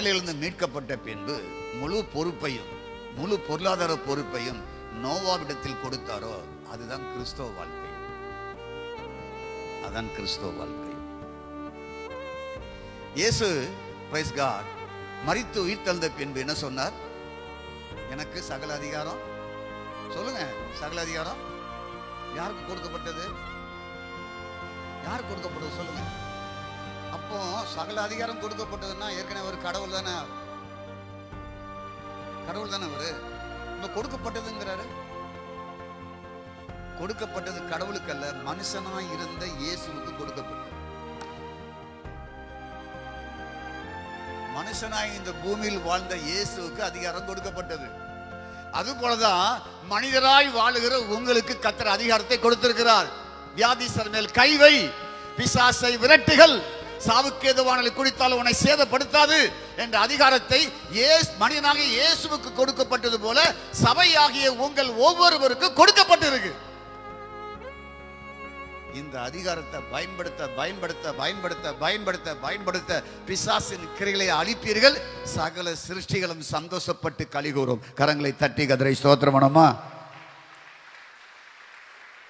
கடலிலிருந்து மீட்கப்பட்ட பின்பு முழு பொறுப்பையும் முழு பொருளாதார பொறுப்பையும் நோவாவிடத்தில் கொடுத்தாரோ அதுதான் கிறிஸ்தவ வாழ்க்கை. அதான் கிறிஸ்தவ வாழ்க்கை. இயேசு பிரைஸ் காட் மரித்து உயிர் தெழுந்த பின்பு என்ன சொன்னார்? எனக்கு சகல அதிகாரம், சொல்லுங்க, சகல அதிகாரம் யாருக்கு கொடுக்கப்பட்டது? யாருக்கு கொடுக்கப்பட்டது சொல்லுங்க. அப்போ சகல அதிகாரம் கொடுக்கப்பட்டதுன்னா ஏற்கனவே ஒரு கடவுள் தானே, கடவுள் தானே அவரு. இப்ப கொடுக்கப்பட்டதுங்கிறாரு. கொடுக்கப்பட்டது கடவுளுக்கு அல்ல, மனுஷனாய் இருந்த இயேசுவுக்கு கொடுக்கப்பட்டது. மனுஷனாய் இந்த பூமியில் வாழ்ந்த இயேசுவுக்கு அதிகாரம் கொடுக்கப்பட்டது. அது போலதான் மனிதராய் வாழுகிற உங்களுக்கு கர்த்தர் அதிகாரத்தை கொடுத்திருக்கிறார். வியாதிஸ்தர் மேல் கைவை, பிசாசை விரட்டுகள், சாவுக்கு ஏதுவானதை குடித்தால் உன்னை சேதப்படுத்தாது என்ற அதிகாரத்தை மனிதனாகிய இயேசுவுக்கு கொடுக்கப்பட்டது போல சபையாகிய உங்கள் ஒவ்வொருவருக்கும் கொடுக்கப்பட்டிருக்கு. இந்த அதிகாரத்தை பயன்படுத்த பயன்படுத்த பயன்படுத்த பயன்படுத்த பயன்படுத்த பிசாசின் கிரைகளை அழிப்பீர்கள். சகல சிருஷ்டிகளும் சந்தோஷப்பட்டு களி கூறும். கரங்களை தட்டி கதிரை ஸ்தோத்திரம் பண்ணுமா?